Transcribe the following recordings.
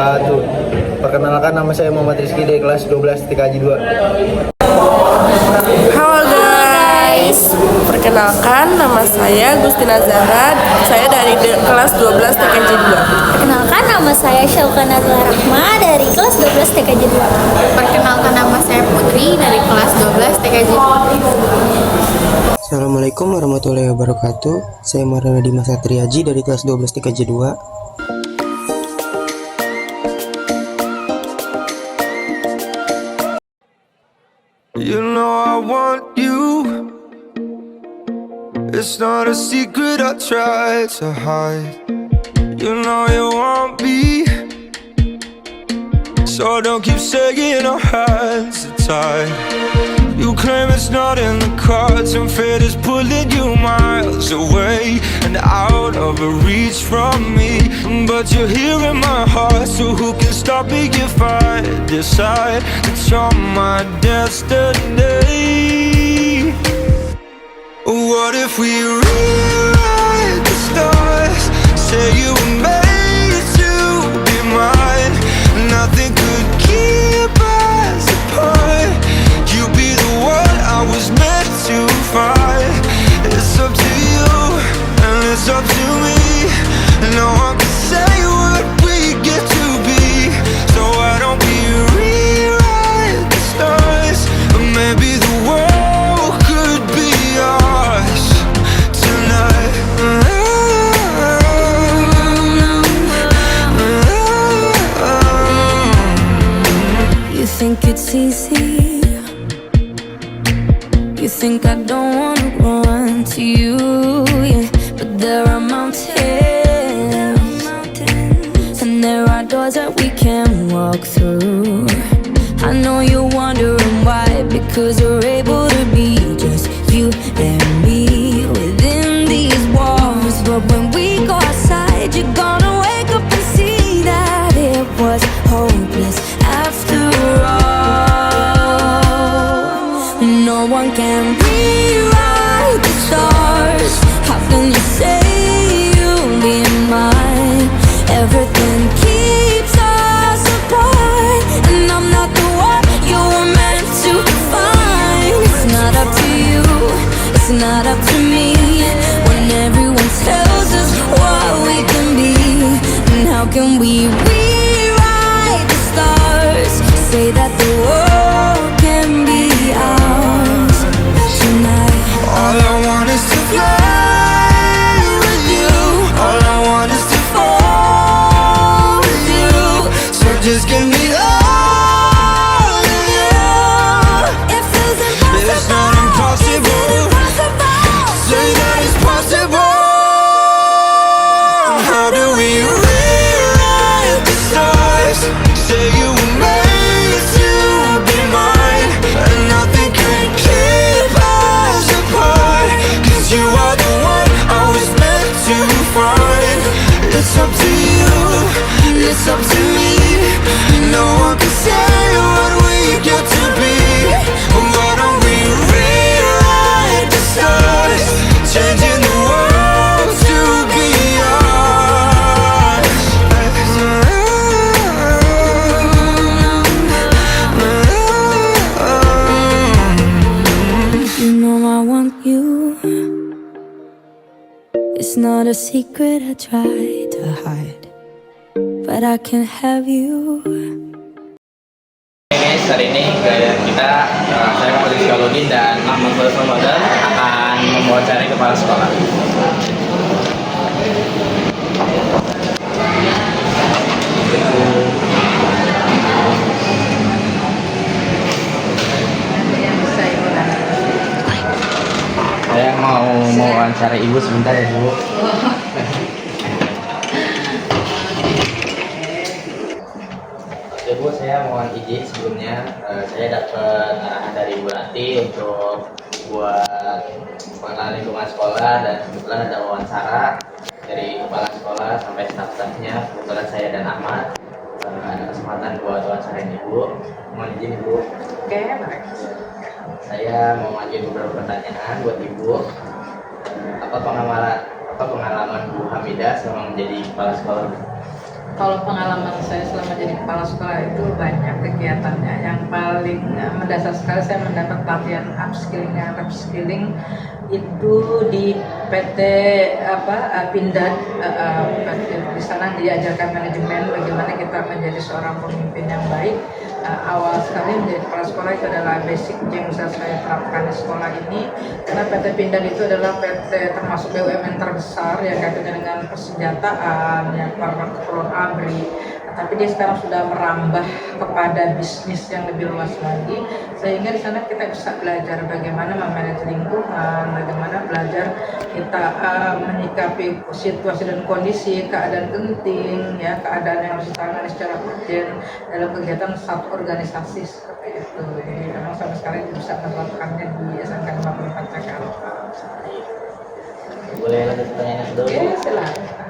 wabarakatuh. Perkenalkan, nama saya Muhammad Rizky dari kelas 12 TKJ 2. Halo guys, perkenalkan nama saya Gustina Zahra, saya dari kelas 12 TKJ 2. Perkenalkan, nama saya Syaukana Rahma dari kelas 12 TKJ 2. Perkenalkan, nama saya Putri dari kelas 12 TKJ 2. Assalamualaikum warahmatullahi wabarakatuh. Saya Maulana Dimas Satriaji dari kelas 12 TKJ 2. You know I want you. It's not a secret I try to hide. You know you want me, so don't keep saying our hands are tied. You claim it's not in the cards, and fate is pulling you miles away and out of reach from me. But you're here in my heart, so who can stop me if I decide that you're my destiny? What if we rewrite the stars? Say you were made to be mine. Nothing could keep us apart. You be the one I was meant to find. It's up to you and it's up to me. No one can say what we get to be. So why don't we rewrite the stars? Or maybe the world could be ours tonight. You think it's easy? You think I don't wanna run to you, yeah. But there are mountains, and there are doors that we can walk through. I know you're wondering why, because we're able to be just you and me within these walls. But when we go outside, you're gonna wake up and see that it was hopeless after all. No one can rewrite the stars. How can you say you'll be mine? Everything keeps us apart, and I'm not the one you were meant to find. It's not up to you, it's not up to me. When everyone tells us what we can be, and how can we rewrite the stars? Say that the world can be ours tonight. All I want is to fly with you. All I want is to fall with you. So just give me all of you. It feels It's not impossible. Say that it's possible. How do we rewrite the stars? Say you were made to be mine, and nothing can keep us apart. 'Cause you are the one I was meant to find. It's up to you, it's up to me. No one can say what we get to be. Why don't we rewrite the stars? Changing the world to be ours. You know I want you. It's not a secret I try to hide, but I can have you. Guys, hari ini kita saya Muhammad Rizky dan Ahmad Ramadan akan mewawancarai kepala sekolah. Saya mau mewawancarai ibu sebentar ya Bu. Bu, saya mohon izin sebelumnya, saya dapat arahan dari Bu Rati untuk buat pengenalan lingkungan sekolah, dan kebetulan ada wawancara dari kepala sekolah sampai staf-stafnya. Kebetulan saya dan Ahmad ada kesempatan buat wawancarain Ibu. Mohon izin Ibu. Oke, Saya mau ngajuin beberapa pertanyaan buat Ibu. Apa pengalaman Bu Hamidah selama menjadi kepala sekolah? Kalau pengalaman saya selama jadi kepala sekolah itu banyak kegiatannya. Yang paling mendasar sekali saya mendapat pelatihan upskilling dan reskilling itu di PT Pindad. Di sana diajarkan manajemen, bagaimana kita menjadi seorang pemimpin yang baik. Awal sekali menjadi kepala sekolah itu adalah basic yang bisa saya terapkan di sekolah ini, karena PT Pindad itu adalah PT termasuk BUMN terbesar yang kaitannya dengan persenjataan, yang para kepulauan ABRI. Tapi dia sekarang sudah merambah kepada bisnis yang lebih luas lagi, sehingga di sana kita bisa belajar bagaimana memanage lingkungan, bagaimana belajar kita menyikapi situasi dan kondisi, keadaan genting, ya keadaan yang harus ditangani secara urgent dalam kegiatan satu organisasi seperti itu. Jadi memang sampai sekarang bisa menerapkannya di SMK 54 Jakarta. Boleh lanjut pertanyaan kedua? Oke, silakan.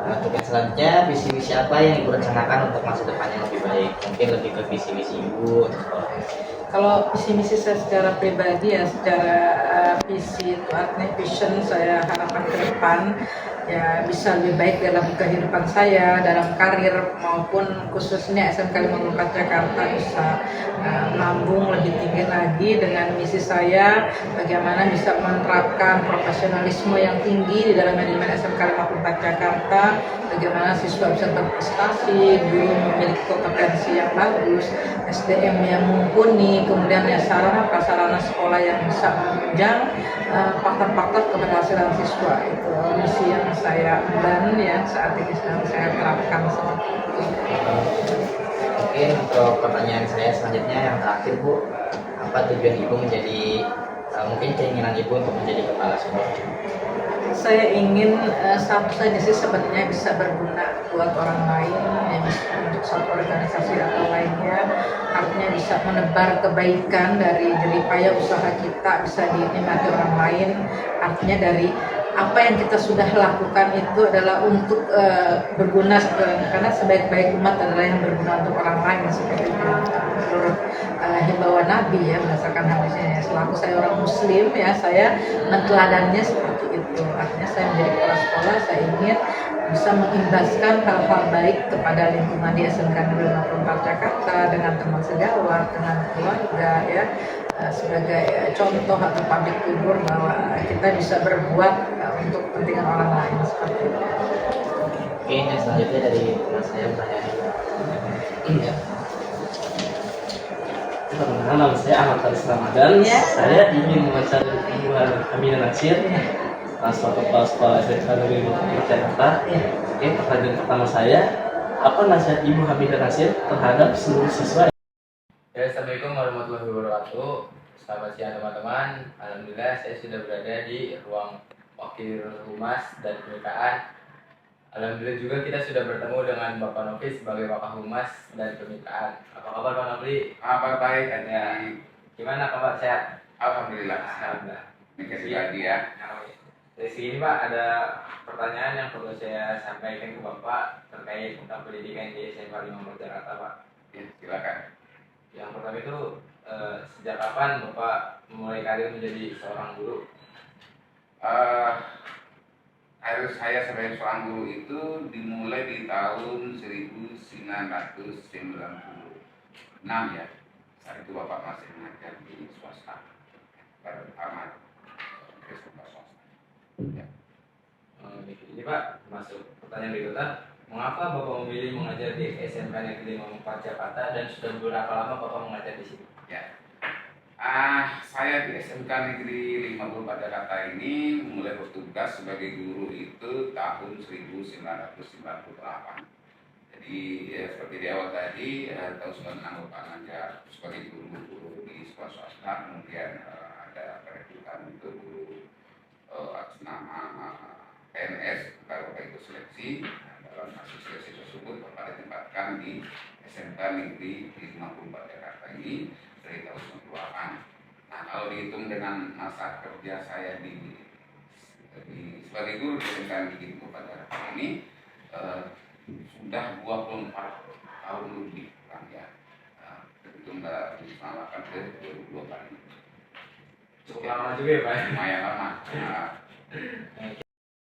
Untuk yang selanjutnya, visi misi apa yang Ibu rencanakan untuk masa depan yang lebih baik? Mungkin lebih ke visi misi Ibu atau sekolah. Kalau visi misi saya secara pribadi ya, secara visi itu artinya vision saya harapkan ke depan ya bisa lebih baik dalam kehidupan saya, dalam karir maupun khususnya SMK 54 Jakarta bisa melambung lebih tinggi lagi dengan misi saya, bagaimana bisa menerapkan profesionalisme yang tinggi di dalam manajemen SMK 54 Jakarta, bagaimana siswa bisa berprestasi, guru memiliki kompetensi yang bagus, SDM yang mumpuni, kemudian ya sarana prasarana sekolah yang bisa menunjang faktor-faktor keberhasilan siswa. Itu misi yang saya dan yang saat ini sedang saya terapkan seperti itu. Mungkin untuk pertanyaan saya selanjutnya yang terakhir Bu, apa tujuan Ibu menjadi mungkin keinginan Ibu untuk menjadi kepala sekolah? Saya ingin satu saja sih sebenarnya bisa berguna buat orang lain, ya, untuk satu organisasi atau lainnya, artinya bisa menebar kebaikan dari jeripaya usaha kita bisa dinikmati orang lain, artinya dari apa yang kita sudah lakukan itu adalah untuk berguna, karena sebaik-baik umat adalah yang berguna untuk orang lain seperti itu menurut himbauan Nabi ya, berdasarkan hadisnya. Selaku saya orang Muslim ya, saya menteladannya seperti itu. Artinya saya menjadi kepala sekolah, saya ingin bisa mengimbaskan hal-hal baik kepada lingkungan di SMK Negeri 54 Jakarta dengan teman sejawat, dengan keluarga ya, sebagai contoh atau public figure bahwa kita bisa berbuat untuk kepentingan orang lain seperti itu. Oke, yang selanjutnya dari teman saya pertanyaan. Iya. Perkenalkan, nama saya Ahmad Faris Ramadan. Ya. Saya ingin mewawancara Ibu Aminah Nasir, kepala sekolah SMK Negeri 54 Jakarta. Oke, pertanyaan pertama saya, apa nasihat Ibu Hamidah Nasir terhadap seluruh siswa? Ya, Assalamualaikum warahmatullahi wabarakatuh. Selamat siang teman-teman. Alhamdulillah saya sudah berada di ruang Wakil Humas dan Kemitraan. Alhamdulillah juga kita sudah bertemu dengan Bapak Novi sebagai Wakil Humas dan Kemitraan. Apa kabar Pak Novi? Apa baik aja. Gimana kabar, sehat? Alhamdulillah. Alhamdulillah. Mikir lagi ya. Dari sini Pak ada pertanyaan yang perlu saya sampaikan ke Bapak terkait tentang pendidikan di SMK 54 Jakarta Pak. Ya, silakan. Yang pertama itu sejak kapan Bapak memulai karir menjadi seorang guru? Karir saya sebagai seorang guru itu dimulai di tahun 1996 ya. Saat itu Bapak masih mengajar di swasta. Pertama swasta. Ya. Jadi Pak, masuk pertanyaan berikutnya. Mengapa Bapak memilih mengajar di SMK Negeri 54 Jakarta dan sudah berapa lama Bapak mengajar di sini? Ya. Saya di SMK Negeri 54 Jakarta ini mulai bertugas sebagai guru itu tahun 1998. Jadi ya, seperti di awal tadi, tahun 96 Bapak mengajar sebagai guru di sekolah swasta, kemudian ada perekrutan itu guru atas nama PNS, kalau Bapak ikut seleksi. Dalam kasus seleksi tersebut Bapak ditempatkan di SMK Negeri 54 Jakarta ini dari tahun 98. Nah, kalau dihitung dengan masa kerja saya di sebagai guru di SMK Negeri 54 Jakarta ini sudah 24 tahun lebih kan ya. Itu nggak disamakan ke 2020 ini. Cukup lama juga ya Pak? Lumayan lama.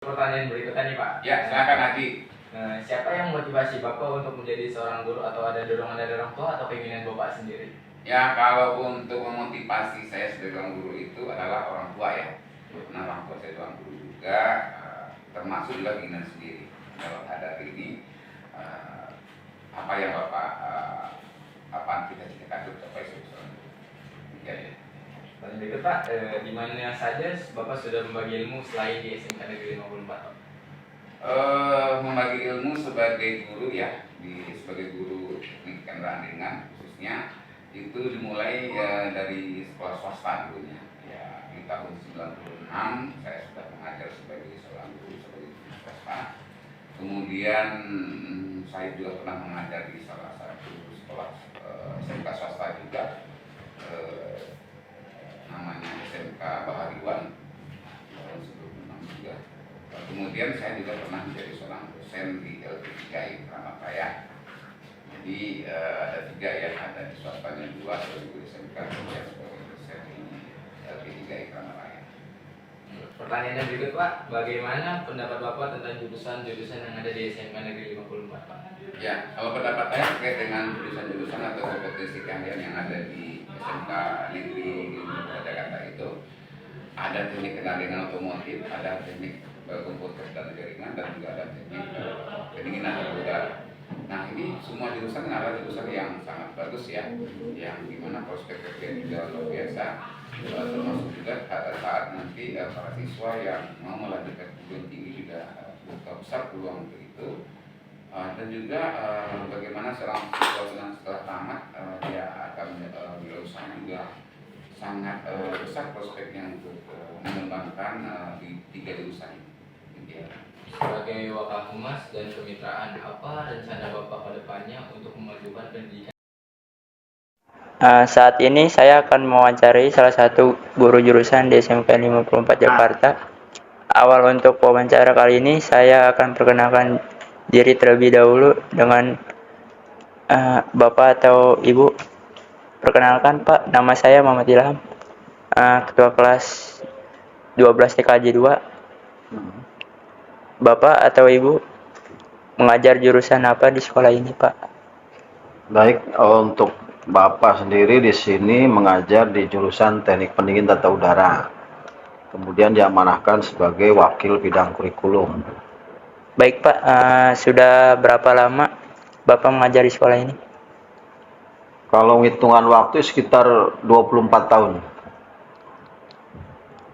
Pertanyaan berikutnya nih Pak. Ya, silakan Haji. Siapa yang motivasi Bapak untuk menjadi seorang guru, atau ada dorongan dari orang tua atau keinginan Bapak sendiri? Ya, kalau untuk memotivasi saya sebagai orang guru itu adalah orang tua ya. Karena orang tua saya seorang guru juga, termasuk juga keinginan sendiri. Kalau ada ini, apa yang Bapak apa kita cita-cita untuk capai seorang guru. Ya. Dan berikut Pak, di mana saja Bapak sudah membagi ilmu selain di SMK Negeri 54? Membagi ilmu sebagai guru ya, sebagai guru teknik kendaraan ringan khususnya itu dimulai ya dari sekolah swasta dulunya. Ya, di tahun 96 saya sudah mengajar sebagai seorang guru sebagai guru swasta. Kemudian saya juga pernah mengajar di salah satu sekolah SMK swasta juga, namanya SMK Bahariwan tahun 96 juga. Kemudian saya juga pernah menjadi seorang dosen di LP3I Kramat Raya. Jadi ada 3 ya, ada di swastanya 2 sebagai guru SMK, kemudian sebagai dosen di LP3I Kramat Raya. Pertanyaannya berikut Pak, bagaimana pendapat Bapak tentang jurusan-jurusan yang ada di SMK Negeri 54 Pak? Ya, kalau pendapat saya terkait dengan jurusan-jurusan atau kompetensi keahlian yang ada di SMK Negeri Jakarta itu, ada teknik kendaraan otomotif, ada teknik komputer dan jaringan, dan juga ada teknik pendinginan udara. Nah, ini semua jurusan adalah jurusan yang sangat bagus ya, yang dimana prospek kerja juga luar biasa, termasuk juga pada saat nanti para siswa yang mau melanjutkan perguruan tinggi juga buka besar peluang untuk itu. Dan juga bagaimana seorang siswa setelah tamat dia akan berusaha juga sangat besar prospeknya untuk mengembangkan di 3 jurusan ini. Sebagai Wakaphumas dan kemitraan, apa rencana Bapak ke depannya untuk memajukan pendidikan? Saat ini saya akan mewawancarai salah satu guru jurusan di SMK 54 Jakarta. Awal untuk wawancara kali ini saya akan perkenalkan diri terlebih dahulu dengan Bapak atau Ibu. Perkenalkan Pak, nama saya Muhammad Ilham, Ketua kelas 12 TKJ 2. Bapak atau Ibu mengajar jurusan apa di sekolah ini, Pak? Baik, untuk Bapak sendiri di sini mengajar di jurusan Teknik Pendingin Tata Udara. Kemudian diamanahkan sebagai wakil bidang kurikulum. Baik, Pak. Sudah berapa lama Bapak mengajar di sekolah ini? Kalau hitungan waktu sekitar 24 tahun.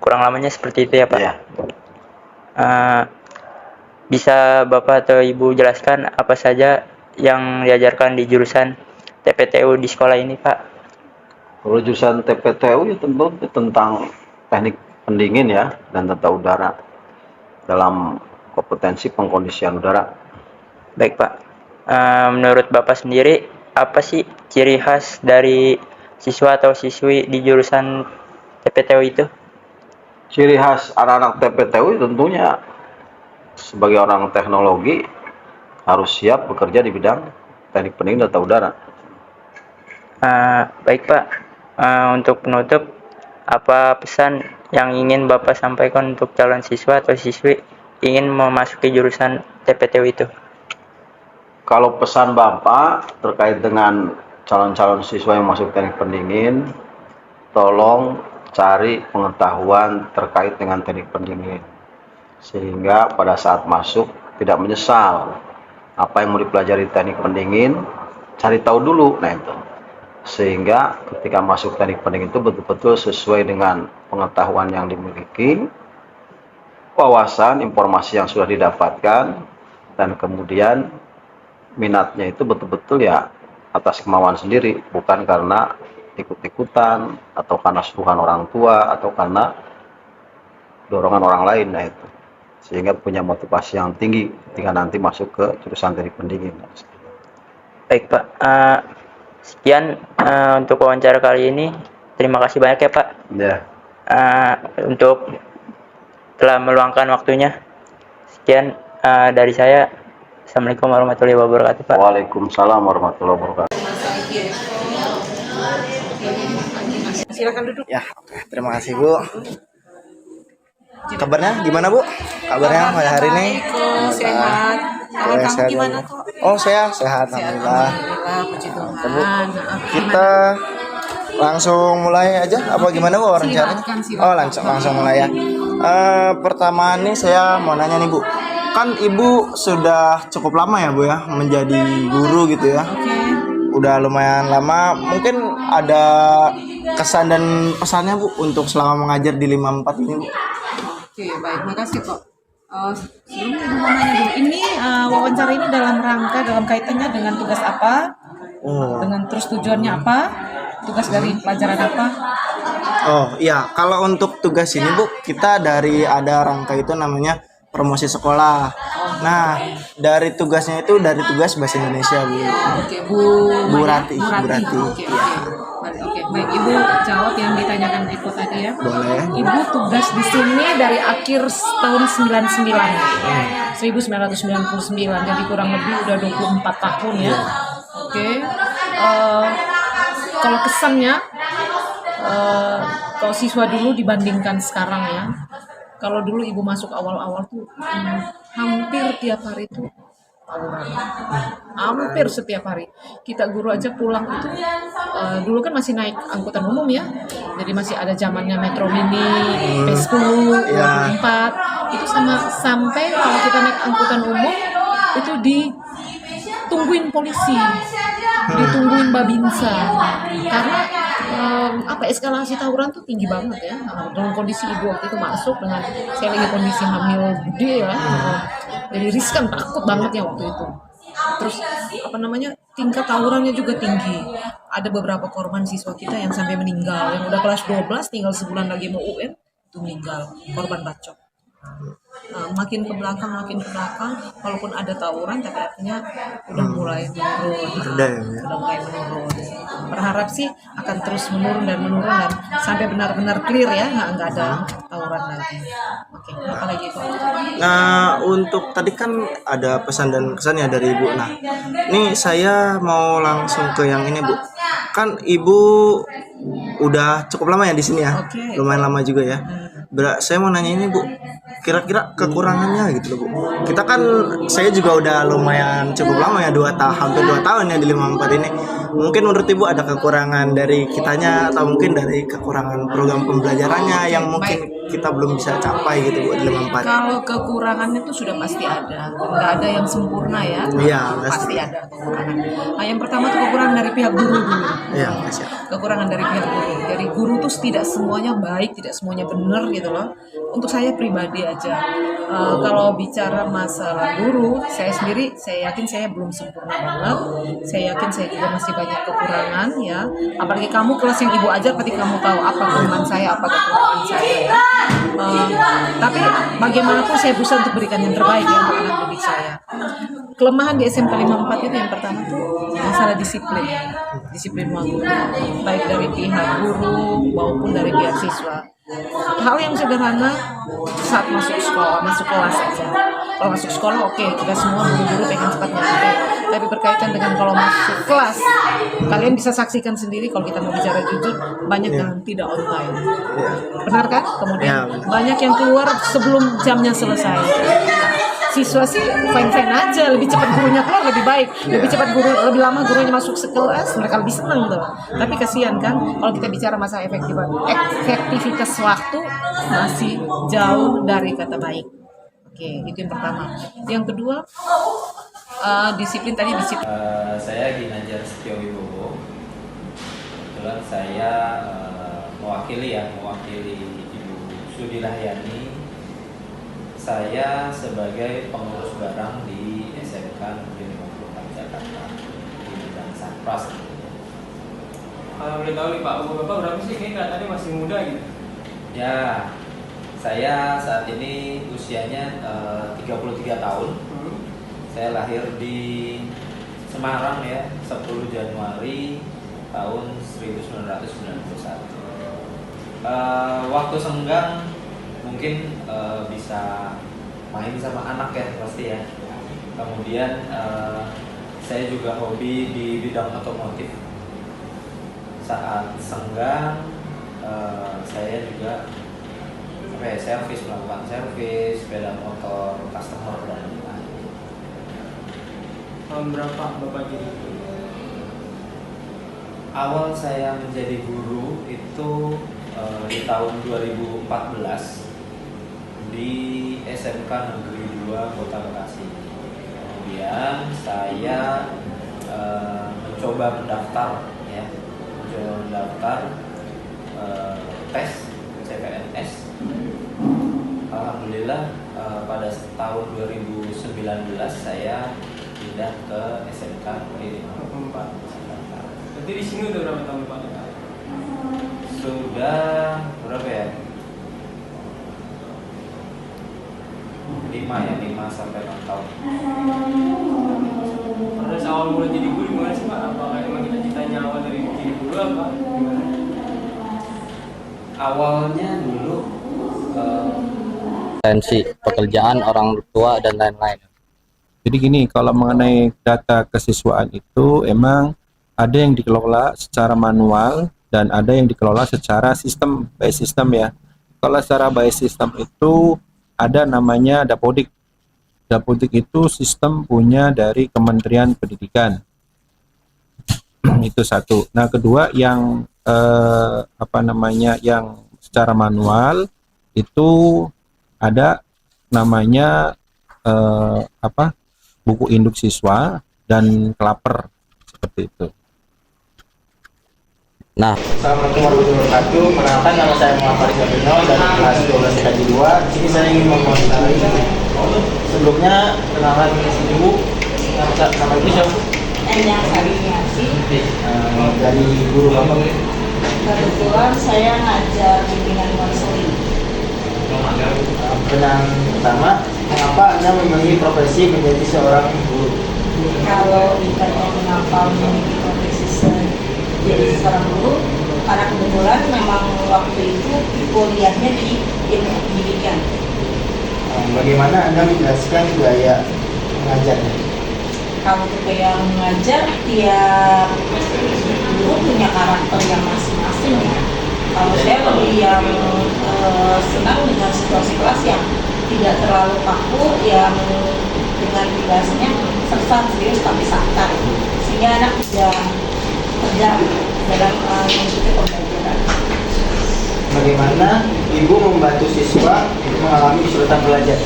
Kurang lamanya seperti itu ya, Pak? Ya. Bisa Bapak atau Ibu jelaskan apa saja yang diajarkan di jurusan TPTU di sekolah ini, Pak? Kalau jurusan TPTU ya tentu tentang teknik pendingin ya dan tata udara dalam kompetensi pengkondisian udara. Baik, Pak. Menurut Bapak sendiri, apa sih ciri khas dari siswa atau siswi di jurusan TPTU itu? Ciri khas anak-anak TPTU tentunya sebagai orang teknologi harus siap bekerja di bidang teknik pendingin tata udara. Baik, Pak. Untuk penutup, apa pesan yang ingin Bapak sampaikan untuk calon siswa atau siswi ingin memasuki jurusan TPTU itu? Kalau pesan Bapak terkait dengan calon-calon siswa yang masuk teknik pendingin, tolong cari pengetahuan terkait dengan teknik pendingin, sehingga pada saat masuk tidak menyesal. Apa yang mau dipelajari teknik pendingin, cari tahu dulu. Nah itu, sehingga ketika masuk teknik pendingin itu betul-betul sesuai dengan pengetahuan yang dimiliki, wawasan, informasi yang sudah didapatkan, dan kemudian minatnya itu betul-betul ya atas kemauan sendiri, bukan karena ikut-ikutan atau karena suruhan orang tua atau karena dorongan orang lain. Nah itu, sehingga punya motivasi yang tinggi ketika nanti masuk ke jurusan teknik pendingin. Baik, Pak. Sekian untuk wawancara kali ini. Terima kasih banyak ya, Pak. Ya. Untuk telah meluangkan waktunya. Sekian dari saya. Assalamualaikum warahmatullahi wabarakatuh, Pak. Waalaikumsalam warahmatullahi wabarakatuh. Silakan duduk. Ya, oke. Terima kasih Bu. Kabarnya gimana Bu? Kabarnya pada hari ini? Sehat. Kalau kamu Sehat. gimana kok? Oh saya sehat, alhamdulillah. Alhamdulillah, puji Bu, Tuhan. kita langsung mulai aja apa gimana Bu rencananya? Silakan. Oh langsung mulai ya. Pertama nih saya mau nanya nih Bu, kan Ibu sudah cukup lama ya Bu ya menjadi guru gitu ya? Udah lumayan lama, mungkin ada kesan dan pesannya Bu untuk selama mengajar di 54 ini Bu? Oke, baik, makasih kok. Sebelumnya Ibu mau nanya dulu, ini wawancara ini dalam kaitannya dengan tugas apa? Dengan terus tujuannya apa? Tugas dari pelajaran apa? Oh iya, kalau untuk tugas ini Bu, kita ada rangka itu namanya promosi sekolah. Nah, dari tugasnya itu dari tugas bahasa Indonesia Bu. Oke, Bu Rati. Oke, baik. Ibu jawab yang ditanyakan Eko tadi ya. Boleh. Ibu tugas di sini dari akhir tahun 99. 1999. Jadi kurang lebih udah 24 tahun ya. Oke. Kalau kesannya kalau siswa dulu dibandingkan sekarang ya. Kalau dulu Ibu masuk awal-awal tuh hampir tiap hari tuh tawuran. Hampir setiap hari. Kita guru aja pulang itu dulu kan masih naik angkutan umum ya. Jadi masih ada zamannya Metro Mini, P10, 24. Itu sampai kalau kita naik angkutan umum itu ditungguin polisi. Ditungguin Babinsa. Karena eskalasi tawuran tuh tinggi banget ya. Dalam kondisi Ibu waktu itu masuk dengan saya lagi kondisi hamil gede ya. Jadi riskan, takut banget ya waktu itu. Terus tingkat tawurannya juga tinggi. Ada beberapa korban siswa kita yang sampai meninggal, yang udah kelas 12 tinggal sebulan lagi mau UN itu meninggal, korban bacok. Makin ke belakang, walaupun ada tawuran tapi artinya udah mulai menurun. Udah mulai menurun. Berharap sih akan terus menurun dan sampai benar-benar clear ya, nggak ada tawuran lagi. Oke, apa lagi Kok? Nah, untuk tadi kan ada pesan dan kesannya dari Ibu. Nah, ini saya mau langsung ke yang ini Bu. Kan Ibu udah cukup lama ya di sini ya, lumayan lama juga ya. Saya mau nanya ini Bu, kira-kira kekurangannya gitu loh Bu. Kita kan, saya juga udah lumayan cukup lama ya, hampir 2 tahun ya di 54 ini. Mungkin menurut Ibu ada kekurangan dari kitanya atau mungkin dari kekurangan program pembelajarannya yang mungkin kita belum bisa capai gitu Bu di 54. Kalau kekurangannya itu sudah pasti ada, nggak ada yang sempurna ya. Iya, pasti ada kekurangan. Nah, yang pertama itu kekurangan dari pihak guru dulu. Iya, kekurangan dari pihak guru. Jadi guru tuh tidak semuanya baik, tidak semuanya benar gitu loh. Untuk saya pribadi aja, kalau bicara masalah guru, saya sendiri, saya yakin saya belum sempurna banget. Saya yakin saya juga masih banyak kekurangan ya. Apalagi kamu kelas yang Ibu ajar, pasti kamu tahu apa kelemahan saya, apa kekurangan saya. Tapi bagaimanapun saya berusaha untuk berikan yang terbaik ya untuk anak didik saya. Kelemahan di SMK 54 itu yang pertama tuh masalah disiplin guru, baik dari pihak guru maupun dari pihak siswa. Hal yang sederhana saat masuk kelas saja. Kalau masuk sekolah oke, kita semua guru-guru pengen cepat nyampe. Tapi berkaitan dengan kalau masuk kelas, kalian bisa saksikan sendiri kalau kita mau bicara jujur, banyak yang tidak on time. Benar kan? Kemudian banyak yang keluar sebelum jamnya selesai. Siswa sih fine-fine aja, lebih cepat gurunya keluar lebih baik, lebih lebih lama gurunya masuk sekelas, mereka lebih senang tuh. Tapi kasihan kan, kalau kita bicara masalah efektivitas waktu masih jauh dari kata baik. Oke, itu yang pertama. Yang kedua, disiplin. Saya Ginanjar Setio Wibowo. Kebetulan saya mewakili Ibu Sudi Rahyani. Saya sebagai pengurus barang di SMK Negeri 54 Jakarta di bidang Satpras. Kalau boleh tahu nih Pak, umur Bapak berapa sih? Kayaknya kelihatannya masih muda gitu. Ya, saya saat ini usianya 33 tahun. Saya lahir di Semarang ya, 10 Januari tahun 1991. Waktu senggang mungkin bisa main sama anak ya pasti ya. Kemudian saya juga hobi di bidang otomotif. Saat senggang saya juga servis, melakukan servis sepeda motor customer dan lain-lain. Tahun berapa Bapak jadi guru? Awal saya menjadi guru itu di tahun 2014 di SMK Negeri 2 Kota Bekasi. Kemudian saya mencoba mendaftar tes CPNS. Alhamdulillah pada tahun 2019 saya pindah ke SMK Negeri 4 Jakarta. Berarti di sini udah berapa tahun Pak? Sudah berapa ya? 5 sampai 6 tahun. Pada awal mulai jadi guru gimana sih Pak? Apakah emang cita-citanya awal dari jadi guru apa? Gimana? Awalnya dulu potensi pekerjaan orang tua dan lain-lain. Jadi gini, kalau mengenai data kesiswaan itu emang ada yang dikelola secara manual dan ada yang dikelola secara sistem, by system ya. Kalau secara by system itu ada namanya Dapodik. Dapodik itu sistem punya dari Kementerian Pendidikan. Itu satu. Nah, kedua yang yang secara manual itu ada namanya buku induk siswa dan kelaper seperti itu. Nah, Assalamualaikum warahmatullahi wabarakatuh. Perkenalkan, nama saya Muhammad Rizal dari kelas 12 TKJ 2. Di sini saya ingin mengomentari. Sebelumnya, perkenalkan Ibu. Nama Ibu siapa? Endang Sariniasi. Dari guru Bapak. Kebetulan saya ngajar bimbingan konseling. Pertanyaan pertama, mengapa Anda memilih profesi menjadi seorang guru? Kalau ditanya mengapa memilih profesi jadi seorang guru, karena kebetulan memang waktu itu kuliahnya di ilmu pendidikan. Bagaimana Anda menjelaskan gaya mengajarnya? Kalau gaya mengajar, tiap guru punya karakter yang masing-masing ya. Kalau saya lebih yang senang dengan situasi kelas yang tidak terlalu kaku, yang dengan kelasnya serius tapi santai, sehingga anak tidak terjam dalam mengikuti pembelajaran. Bagaimana Ibu membantu siswa mengalami kesulitan belajar?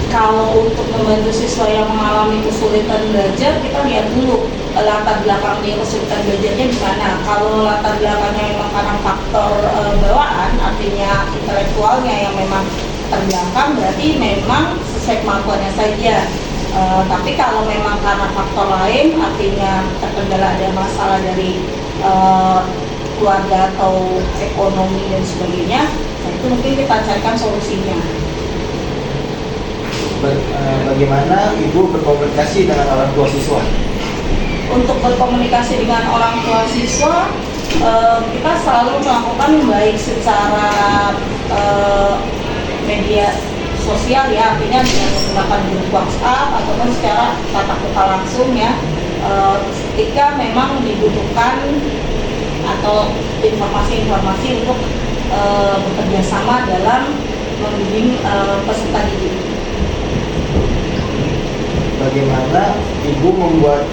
Kalau untuk membantu siswa yang mengalami kesulitan belajar, kita lihat dulu latar belakang dia kesulitan belajarnya di mana. Kalau latar belakangnya memang karena faktor bawaan, artinya intelektualnya yang memang terbelakang, berarti memang sesuai kemampuannya saja. Tapi kalau memang karena faktor lain, artinya terkendala ada masalah dari keluarga atau ekonomi dan sebagainya, nah itu mungkin kita carikan solusinya. Bagaimana Ibu berkomunikasi dengan orang tua siswa? Untuk berkomunikasi dengan orang tua siswa, kita selalu melakukan baik secara media sosial ya, artinya dengan menggunakan grup WhatsApp ataupun secara tatap muka langsung ya, ketika memang dibutuhkan atau informasi-informasi untuk bekerja sama dalam membimbing peserta didik. Bagaimana Ibu membuat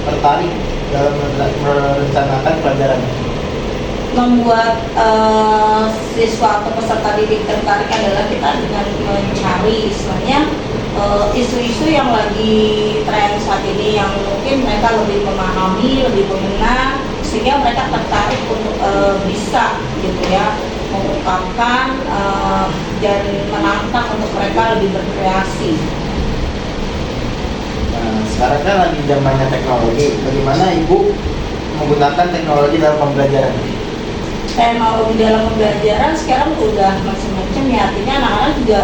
tertarik dalam merencanakan pelajaran? Membuat siswa atau peserta didik tertarik adalah kita dengan mencari istilahnya isu-isu yang lagi tren saat ini yang mungkin mereka lebih memahami, lebih mengenal, sehingga mereka tertarik untuk bisa gitu ya mengungkapkan dan menantang untuk mereka lebih berkreasi. Sekarang kan lagi zamannya teknologi, bagaimana Ibu menggunakan teknologi dalam pembelajaran? Teknologi dalam pembelajaran sekarang udah macam-macam ya, artinya anak-anak juga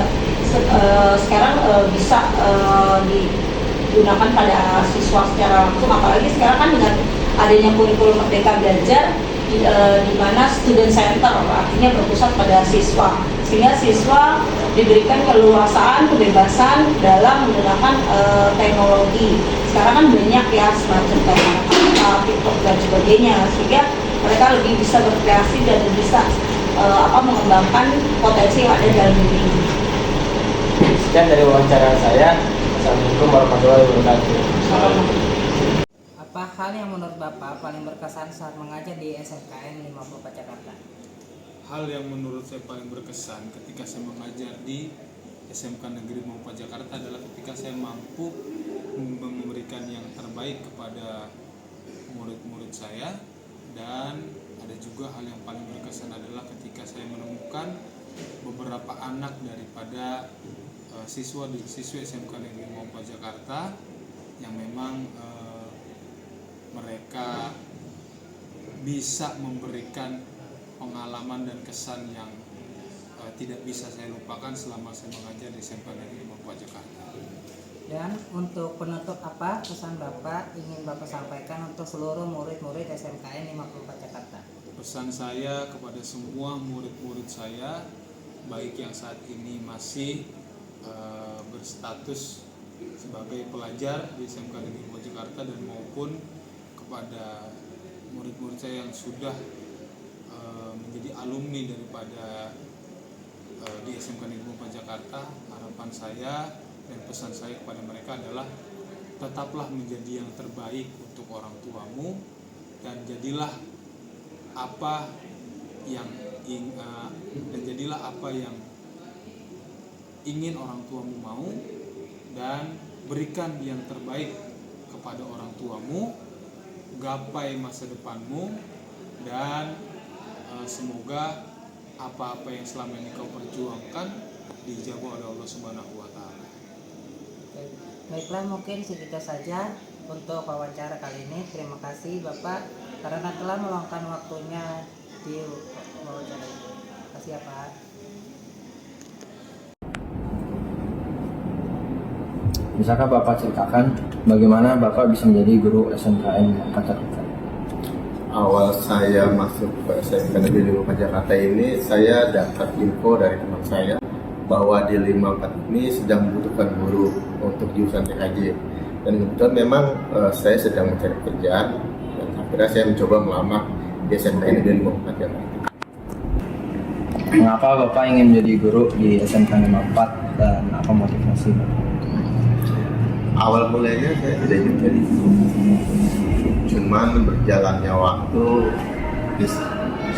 sekarang bisa digunakan pada siswa secara langsung, apalagi sekarang kan dengan adanya kurikulum Merdeka Belajar di mana student center, artinya berpusat pada siswa, sehingga siswa diberikan keleluasaan, kebebasan dalam menggunakan teknologi. Sekarang kan banyak ya semacam kayak TikTok dan sebagainya, sehingga mereka lebih bisa berkreasi dan bisa mengembangkan potensi yang ada dalam diri. Sekian dari wawancara saya. Assalamualaikum warahmatullahi wabarakatuh. Apa hal yang menurut Bapak paling berkesan saat mengajar di SMKN 54 Jakarta? Hal yang menurut saya paling berkesan ketika saya mengajar di SMK Negeri 54 Jakarta adalah ketika saya mampu memberikan yang terbaik kepada murid-murid saya, dan ada juga hal yang paling berkesan adalah ketika saya menemukan beberapa anak daripada siswa di siswi SMK Negeri 54 Jakarta yang memang mereka bisa memberikan pengalaman dan kesan yang tidak bisa saya lupakan selama saya mengajar di SMK Negeri 54 Jakarta. Dan untuk penutup, apa pesan Bapak ingin Bapak sampaikan untuk seluruh murid-murid SMKN 54 Jakarta? Pesan saya kepada semua murid-murid saya, baik yang saat ini masih berstatus sebagai pelajar di SMK Negeri 54 Jakarta dan maupun kepada murid-murid saya yang sudah menjadi alumni daripada di SMK Negeri 54 Jakarta. Harapan saya dan pesan saya kepada mereka adalah tetaplah menjadi yang terbaik untuk orang tuamu, dan jadilah apa yang ingin orang tuamu mau, dan berikan yang terbaik kepada orang tuamu, gapai masa depanmu, dan semoga apa-apa yang selama ini kau perjuangkan dijawab oleh Allah Subhanahu wa Ta'ala. Baiklah, mungkin segitu saja untuk wawancara kali ini. Terima kasih Bapak karena telah meluangkan waktunya di wawancara ini. Terima kasih ya Pak. Bisakah Bapak ceritakan bagaimana Bapak bisa menjadi guru SMKN 54 Jakarta? Awal saya masuk ke SMK Negeri 54 Jakarta ini, saya dapat info dari teman saya bahwa di 54 ini sedang membutuhkan guru untuk jurusan TKJ. Dan kebetulan memang saya sedang mencari pekerjaan, dan akhirnya saya mencoba melamar di SMK Negeri 54 Jakarta. Mengapa Bapak ingin menjadi guru di SMK 54 dan apa motivasi Bapak? Awal mulanya saya tidak ingin jadi guru, cuman berjalannya waktu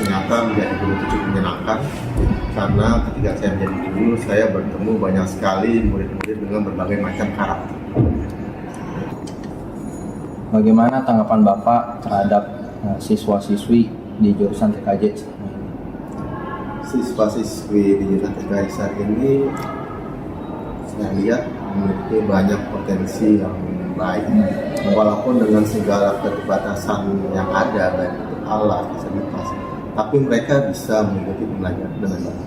ternyata menjadi guru itu cukup menyenangkan, karena ketika saya menjadi guru saya bertemu banyak sekali murid-murid dengan berbagai macam karakter. Bagaimana tanggapan Bapak terhadap siswa-siswi di jurusan TKJ? Siswa-siswi di jurusan TKJ saat ini saya lihat memiliki banyak potensi yang baik, walaupun dengan segala keterbatasan yang ada, baik itu alat, fasilitas, tapi mereka bisa mengikuti pembelajaran dengan baik.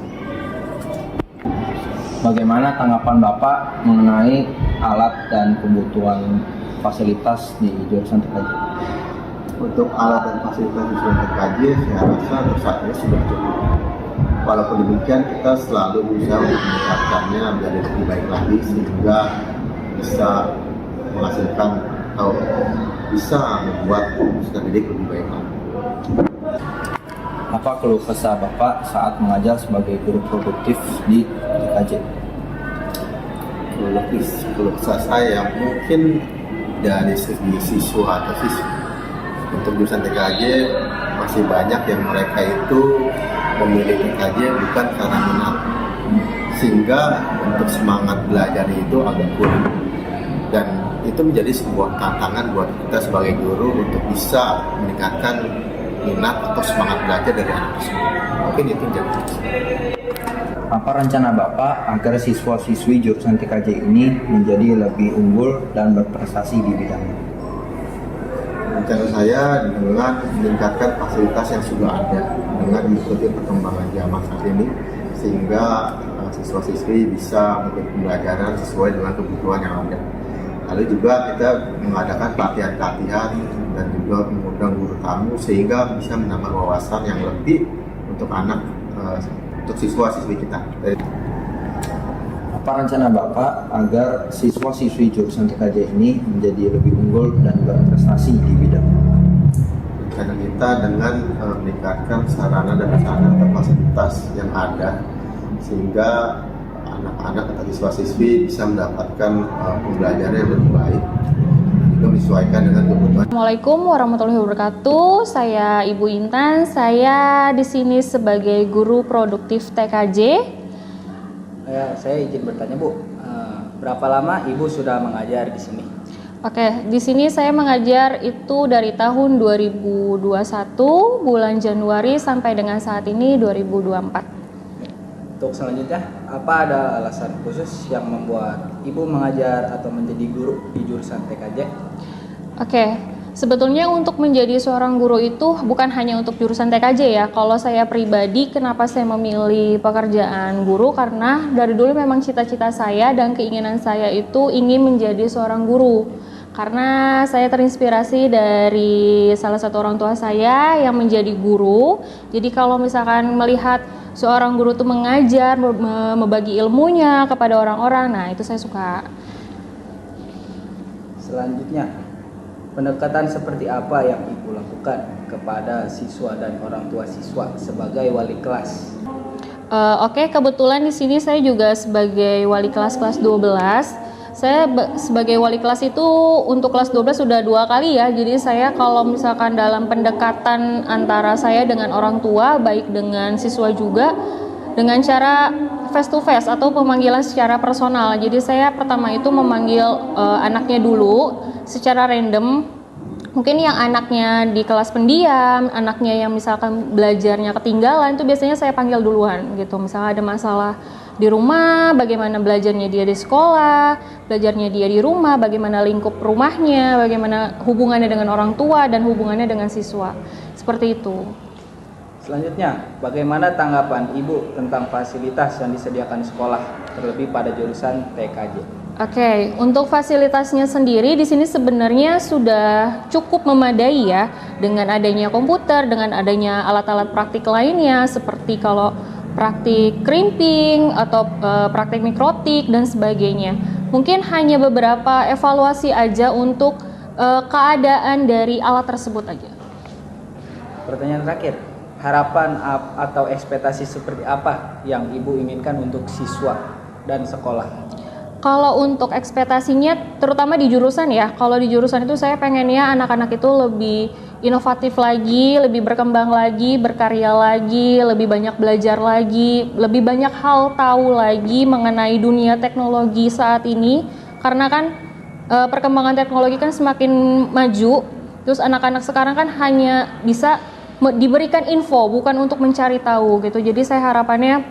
Bagaimana tanggapan Bapak mengenai alat dan kebutuhan fasilitas di jurusan TKJ? Untuk alat dan fasilitas di jurusan TKJ, saya rasa untuk saat ini sudah cukup. Walaupun demikian, kita selalu berusaha untuk meningkatkannya menjadi lebih baik lagi, sehingga bisa menghasilkan atau bisa membuat peserta didik lebih baik lagi. Apa keluh kesah Bapak saat mengajar sebagai guru produktif di TKJ? Keluh kesah saya mungkin dari segi siswa atau siswi. Untuk jurusan TKJ masih banyak yang mereka itu memilih TKJ bukan karena minat, sehingga untuk semangat belajar itu agak kurang, dan itu menjadi sebuah tantangan buat kita sebagai guru untuk bisa meningkatkan minat atau semangat belajar dari anak tersebut. Mungkin itu jadi. Apa rencana Bapak agar siswa-siswi jurusan TKJ ini menjadi lebih unggul dan berprestasi di bidangnya? Rencana saya dengan meningkatkan fasilitas yang sudah ada, dengan mengikuti perkembangan zaman saat ini, sehingga siswa-siswi bisa mengikuti pembelajaran sesuai dengan kebutuhan yang ada. Lalu juga kita mengadakan pelatihan-pelatihan dan juga mengundang guru tamu, sehingga bisa menambah wawasan yang lebih untuk anak, untuk siswa-siswi kita. Apa rencana Bapak agar siswa-siswi jurusan TKJ ini menjadi lebih unggul dan berprestasi di bidangnya? Rencana kita dengan meningkatkan sarana dan prasarana atau fasilitas yang ada, sehingga anak-anak atau siswa-siswi bisa mendapatkan pembelajaran yang lebih baik, juga menyesuaikan dengan kebutuhan. Assalamualaikum warahmatullahi wabarakatuh. Saya Ibu Intan. Saya di sini sebagai guru produktif TKJ. Saya izin bertanya, Bu, berapa lama Ibu sudah mengajar di sini? Oke, di sini saya mengajar itu dari tahun 2021 bulan Januari sampai dengan saat ini 2024. Untuk selanjutnya, apa ada alasan khusus yang membuat Ibu mengajar atau menjadi guru di jurusan TKJ? Oke, sebetulnya untuk menjadi seorang guru itu bukan hanya untuk jurusan TKJ ya. Kalau saya pribadi, kenapa saya memilih pekerjaan guru? Karena dari dulu memang cita-cita saya dan keinginan saya itu ingin menjadi seorang guru. Karena saya terinspirasi dari salah satu orang tua saya yang menjadi guru. Jadi kalau misalkan melihat seorang guru itu mengajar, membagi ilmunya kepada orang-orang, nah itu saya suka. Selanjutnya, pendekatan seperti apa yang Ibu lakukan kepada siswa dan orang tua siswa sebagai wali kelas? Oke, kebetulan di sini saya juga sebagai wali kelas 12. Saya sebagai wali kelas itu untuk kelas 12 sudah 2 kali ya. Jadi saya kalau misalkan dalam pendekatan antara saya dengan orang tua, baik dengan siswa juga, dengan cara face to face atau pemanggilan secara personal. Jadi saya pertama itu memanggil anaknya dulu secara random. Mungkin yang anaknya di kelas pendiam, anaknya yang misalkan belajarnya ketinggalan, itu biasanya saya panggil duluan gitu. Misalnya ada masalah di rumah, bagaimana belajarnya dia di sekolah, belajarnya dia di rumah, bagaimana lingkup rumahnya, bagaimana hubungannya dengan orang tua dan hubungannya dengan siswa. Seperti itu. Selanjutnya, bagaimana tanggapan Ibu tentang fasilitas yang disediakan di sekolah, terlebih pada jurusan TKJ? Oke, untuk fasilitasnya sendiri di sini sebenarnya sudah cukup memadai ya, dengan adanya komputer, dengan adanya alat-alat praktik lainnya seperti kalau praktik crimping atau praktik mikrotik dan sebagainya. Mungkin hanya beberapa evaluasi aja untuk keadaan dari alat tersebut aja. Pertanyaan terakhir, harapan atau ekspektasi seperti apa yang Ibu inginkan untuk siswa dan sekolah? Kalau untuk ekspektasinya, terutama di jurusan ya, kalau di jurusan itu saya pengennya anak-anak itu lebih inovatif lagi, lebih berkembang lagi, berkarya lagi, lebih banyak belajar lagi, lebih banyak hal tahu lagi mengenai dunia teknologi saat ini. Karena kan perkembangan teknologi kan semakin maju, terus anak-anak sekarang kan hanya bisa diberikan info, bukan untuk mencari tahu gitu. Jadi saya harapannya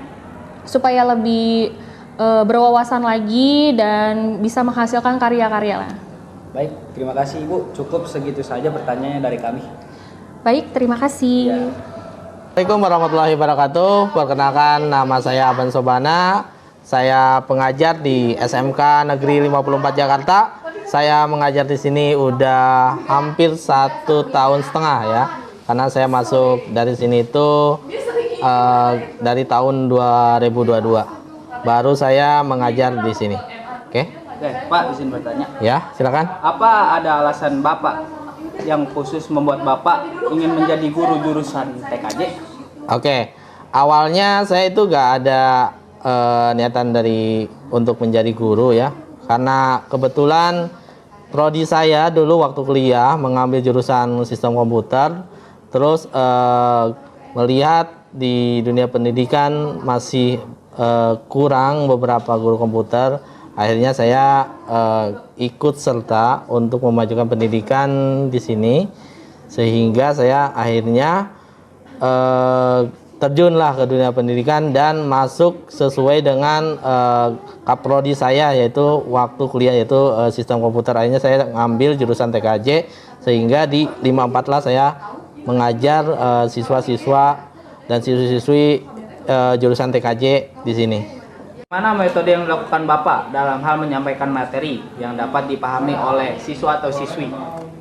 supaya lebih berwawasan lagi dan bisa menghasilkan karya-karya lah. Baik, terima kasih Ibu. Cukup segitu saja pertanyaannya dari kami. Baik, terima kasih. Assalamualaikum warahmatullahi wabarakatuh. Perkenalkan, nama saya Aban Sobana. Saya pengajar di SMK Negeri 54 Jakarta. Saya mengajar di sini udah hampir 1,5 tahun ya. Karena saya masuk dari sini itu dari tahun 2022. Baru saya mengajar di sini. Oke, Pak, izin bertanya. Ya, silakan. Apa ada alasan Bapak yang khusus membuat Bapak ingin menjadi guru jurusan TKJ? Oke, awalnya saya itu gak ada niatan untuk menjadi guru ya. Karena kebetulan prodi saya dulu waktu kuliah mengambil jurusan sistem komputer. Terus melihat di dunia pendidikan masih kurang beberapa guru komputer, akhirnya saya ikut serta untuk memajukan pendidikan di sini, sehingga saya akhirnya terjunlah ke dunia pendidikan dan masuk sesuai dengan kaprodi saya, yaitu waktu kuliah yaitu sistem komputer. Akhirnya saya ngambil jurusan TKJ, sehingga di 54 lah saya mengajar siswa-siswa dan siswi-siswi jurusan TKJ di sini. Mana metode yang dilakukan Bapak dalam hal menyampaikan materi yang dapat dipahami oleh siswa atau siswi?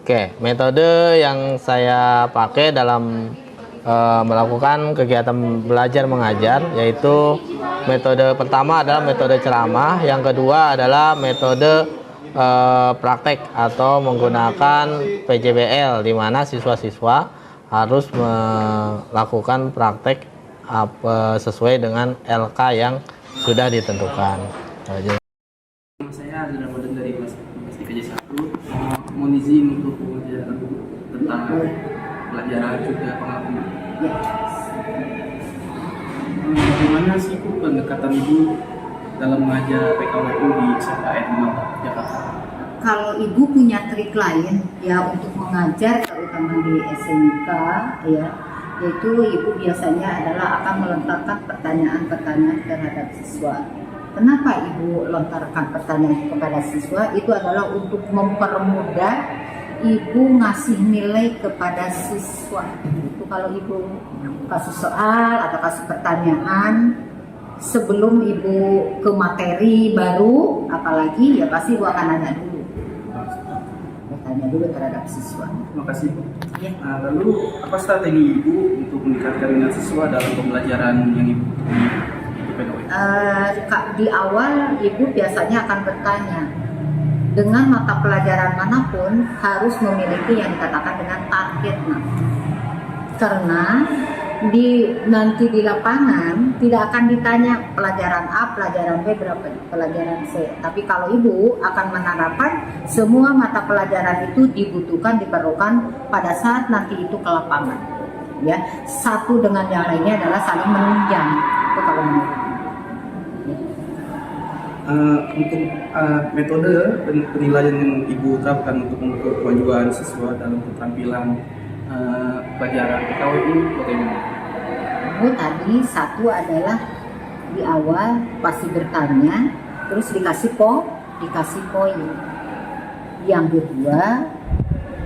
Oke, metode yang saya pakai dalam melakukan kegiatan belajar mengajar yaitu metode pertama adalah metode ceramah, yang kedua adalah metode praktek atau menggunakan PJBL, di mana siswa-siswa harus melakukan praktek sesuai dengan LK yang sudah ditentukan. Saya adalah Ramadan dari kelas TKJ 1. Mohon izin untuk mengajar tentang pelajaran juga pengalaman. Bagaimana sih Bu pendekatan Ibu dalam mengajar PKWU di SMKN Jakarta? Kalau Ibu punya trik lain ya untuk mengajar, terutama di SMK ya, yaitu Ibu biasanya adalah akan melontarkan pertanyaan-pertanyaan terhadap siswa. Kenapa Ibu lontarkan pertanyaan kepada siswa? Itu adalah untuk mempermudah Ibu ngasih nilai kepada siswa. Itu kalau Ibu kasih soal atau kasih pertanyaan sebelum Ibu ke materi baru, apalagi ya pasti Ibu akan nanya dulu. Tanya dulu terhadap siswa. Terima kasih Bu. Ya. Lalu apa strategi Ibu untuk meningkatkan minat siswa dalam pembelajaran yang Ibu di PKWU? Di awal Ibu biasanya akan bertanya, dengan mata pelajaran manapun harus memiliki yang dikatakan dengan target. Karena nanti di lapangan tidak akan ditanya pelajaran A, pelajaran B, berapa pelajaran C. Tapi kalau Ibu akan menerapkan semua mata pelajaran itu dibutuhkan, diperlukan pada saat nanti itu ke lapangan. Ya, satu dengan yang lainnya adalah saling menunjang. Itu kalau menurut. Untuk metode penilaian yang Ibu terapkan untuk mengukur kemajuan siswa dalam keterampilan pelajaran PKWU bagaimana? Tadi satu adalah di awal pasti bertanya, terus dikasih poin. Yang kedua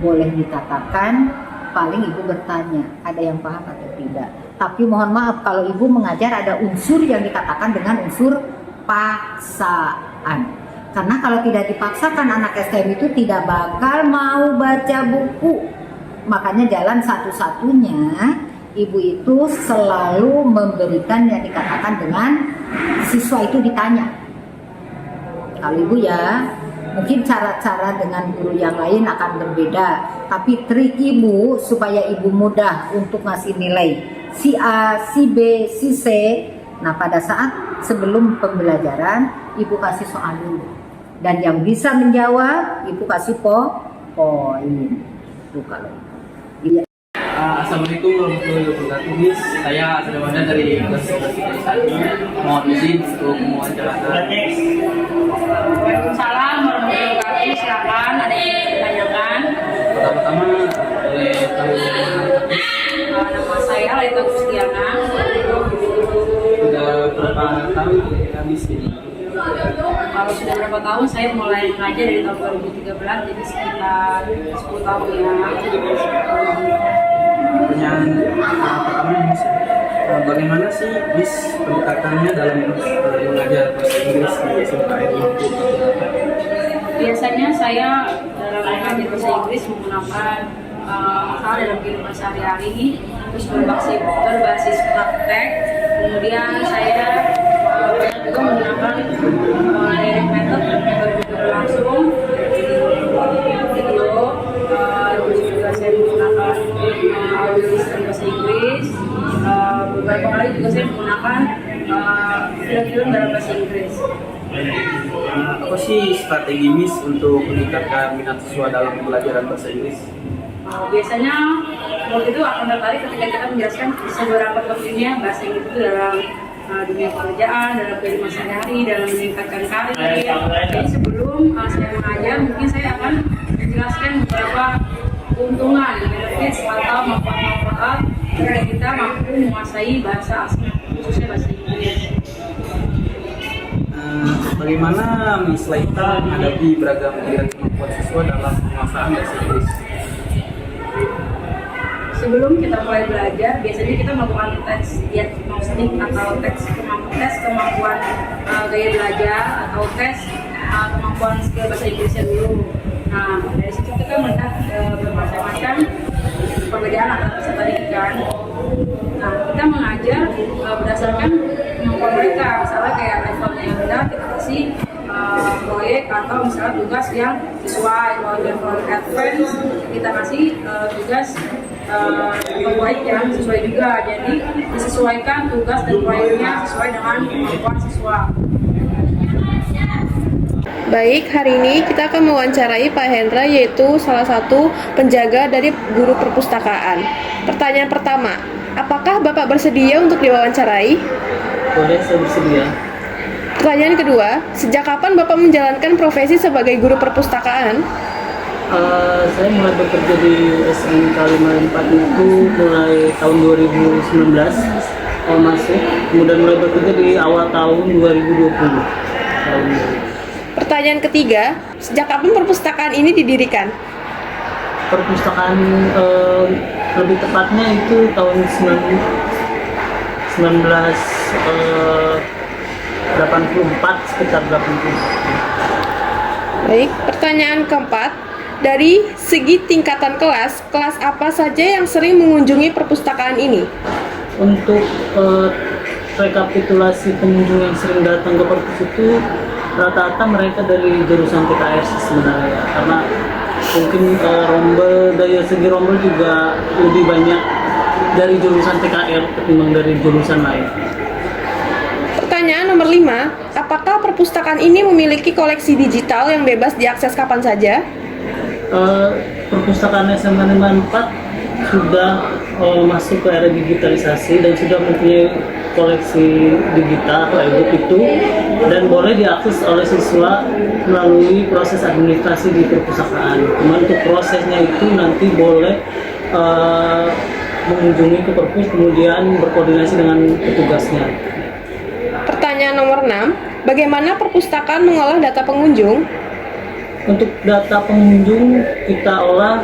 boleh dikatakan paling Ibu bertanya, ada yang paham atau tidak. Tapi mohon maaf kalau Ibu mengajar ada unsur yang dikatakan dengan unsur paksaan. Karena kalau tidak dipaksakan anak STM itu tidak bakal mau baca buku. Makanya jalan satu-satunya Ibu itu selalu memberikan yang dikatakan dengan siswa itu ditanya. Kalau Ibu ya, mungkin cara-cara dengan guru yang lain akan berbeda. Tapi trik Ibu supaya Ibu mudah untuk ngasih nilai si A, si B, si C. Nah pada saat sebelum pembelajaran Ibu kasih soal dulu. Dan yang bisa menjawab Ibu kasih poin. Itu kalau Ibu. Assalamualaikum warahmatullahi wabarakatuh. Miss, saya Asri Wanda dari kelas 1. Mohon izin untuk mewawancarai. Waalaikumsalam warahmatullahi wabarakatuh. Silakan, ada yang ditanyakan. Pertama-tama boleh tahu Nama saya Laita Gustiana. Sudah berapa tahun kita Miss ini? Kalau sudah berapa tahun, saya mulai mengajar dari tahun 2013, jadi sekitar 10 tahun ya. Pertanyaan pertama Miss, bagaimana sih Miss pendekatannya dalam mengajar bahasa Inggris di SMKN? Biasanya saya dalam mengajar bahasa Inggris menggunakan hal dalam kehidupan sehari-hari, terus berbasis praktek. Kemudian saya juga menggunakan direct method berlangsung video, terus juga saya menggunakan audio listening bahasa Inggris. Beberapa kali juga saya menggunakan film-film dalam bahasa Inggris. Apa sih strategi Miss untuk meningkatkan minat siswa dalam pembelajaran bahasa Inggris? Biasanya murid itu akan tertarik ketika kita menjelaskan seberapa pentingnya bahasa Inggris itu dalam dunia pekerjaan, dalam kehidupan sehari-hari, dalam meningkatkan karir. Jadi sebelum saya mengajar, mungkin saya akan menjelaskan beberapa keuntungan, benefits atau manfaat jika kita mampu menguasai bahasa asing, khususnya bahasa Inggris. Bagaimana Miss Laita menghadapi beragam pilihan kemampuan siswa dalam penguasaan bahasa Inggris? Sebelum kita mulai belajar, biasanya kita melakukan tes diagnostik atau tes kemampuan gaya belajar atau tes kemampuan skill bahasa Inggrisnya dulu. Nah, dari situ kita melihat bermacam-macam perbedaan antara peserta didik kan. Nah, kita mengajar berdasarkan kemampuan mereka. Misalnya kayak levelnya yang rendah, kita kasih proyek atau misalnya tugas yang sesuai. Kalau level advance, kita kasih tugas baik ya, sesuai juga. Jadi disesuaikan tugas dan proyeknya sesuai dengan kemampuan siswa. Baik, hari ini kita akan mewawancarai Pak Hendra, yaitu salah satu penjaga dari guru perpustakaan. Pertanyaan pertama, apakah Bapak bersedia untuk diwawancarai? Boleh, saya bersedia. Pertanyaan kedua, sejak kapan Bapak menjalankan profesi sebagai guru perpustakaan? Saya mulai bekerja di SMK 54 itu mulai tahun 2019 masuk, kemudian mulai bekerja di awal tahun 2020. Pertanyaan ketiga, sejak kapan perpustakaan ini didirikan? Perpustakaan lebih tepatnya itu tahun 1984, sekitar 84. Baik, pertanyaan keempat, dari segi tingkatan kelas apa saja yang sering mengunjungi perpustakaan ini? Untuk rekapitulasi pengunjung yang sering datang ke perpus itu rata-rata mereka dari jurusan TKR sebenarnya, karena mungkin dari segi rombel juga lebih banyak dari jurusan TKR ketimbang dari jurusan lain. Pertanyaan nomor 5, apakah perpustakaan ini memiliki koleksi digital yang bebas diakses kapan saja? Perpustakaan SMK 54 sudah masuk ke era digitalisasi dan sudah mempunyai koleksi digital atau e-book itu, dan boleh diakses oleh siswa melalui proses administrasi di perpustakaan. Cuma untuk prosesnya itu nanti boleh mengunjungi ke perpus, kemudian berkoordinasi dengan petugasnya. Pertanyaan nomor 6, bagaimana perpustakaan mengolah data pengunjung? Untuk data pengunjung kita olah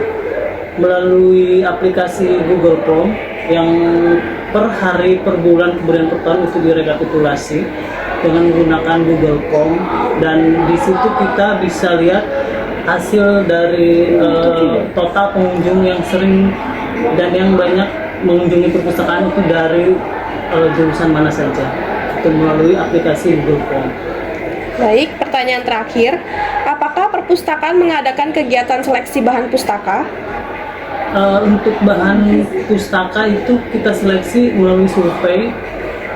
melalui aplikasi Google Form yang per hari, per bulan, kemudian per tahun itu direkapitulasi dengan menggunakan Google Form, dan di situ kita bisa lihat hasil dari total pengunjung yang sering dan yang banyak mengunjungi perpustakaan itu dari jurusan mana saja, itu melalui aplikasi Google Form. Baik, pertanyaan terakhir, apakah perpustakaan mengadakan kegiatan seleksi bahan pustaka? Untuk bahan pustaka itu kita seleksi melalui survei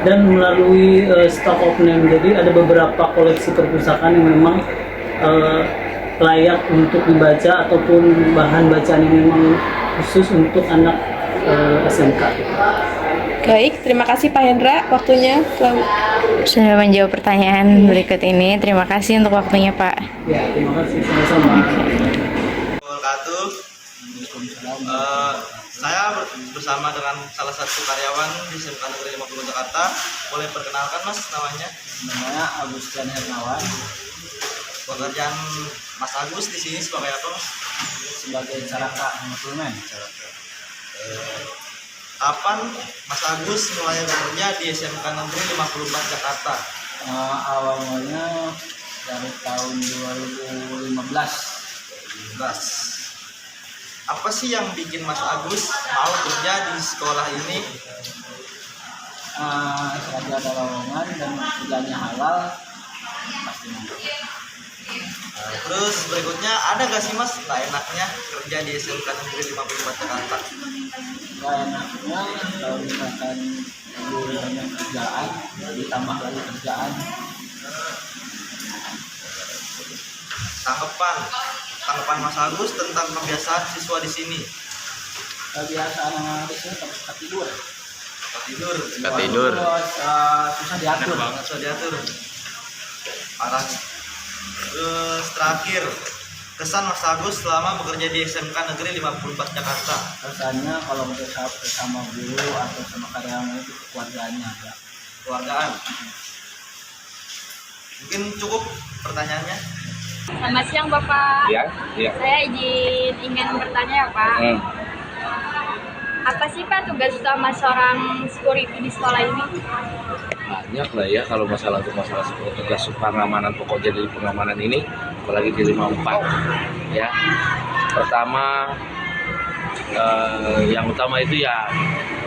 dan melalui stock of name. Jadi ada beberapa koleksi perpustakaan yang memang layak untuk dibaca ataupun bahan bacaan yang memang khusus untuk anak SMK. Baik, terima kasih Pak Hendra, waktunya sudah menjawab pertanyaan berikut ini. Terima kasih untuk waktunya Pak. Ya, terima kasih, sama-sama. Saya bersama dengan salah satu karyawan di SMK Negeri 50 Jakarta. Boleh perkenalkan Mas namanya? Namanya Agustin Hernawan. Pekerjaan Mas Agus di sini sebagai apa Mas? Sebagai caraka Muslimen. Kapan Mas Agus mulai bekerja di SMK Negeri 54 Jakarta? Awalnya dari tahun 2015. Apa sih yang bikin Mas Agus mau kerja di sekolah ini? Selagi ada lowongan dan kerjanya halal, pasti mau. Terus berikutnya, ada gak sih Mas tak enaknya kerja di SMK Negeri 54 Jakarta? Gak enaknya kalau misalkan lebih banyak kerjaan, ditambah lagi kerjaan. Tanggapan Mas Agus tentang kebiasaan siswa di sini? Kebiasaan anak di sini suka tidur. Susah diatur. Parah. Terus terakhir, kesan Mas Agus selama bekerja di SMK Negeri 54 Jakarta? Kesannya kalau bersama guru atau sama karyawan itu keluarganya. Keluargaan. Mungkin cukup pertanyaannya. Selamat siang Bapak. Iya. Saya ingin bertanya ya Pak. Apa sih Pak tugas utama seorang security di sekolah ini? Banyak lah ya kalau masalah tugas pengamanan, pokoknya dari pengamanan ini, apalagi di 54 ya. Pertama yang utama itu ya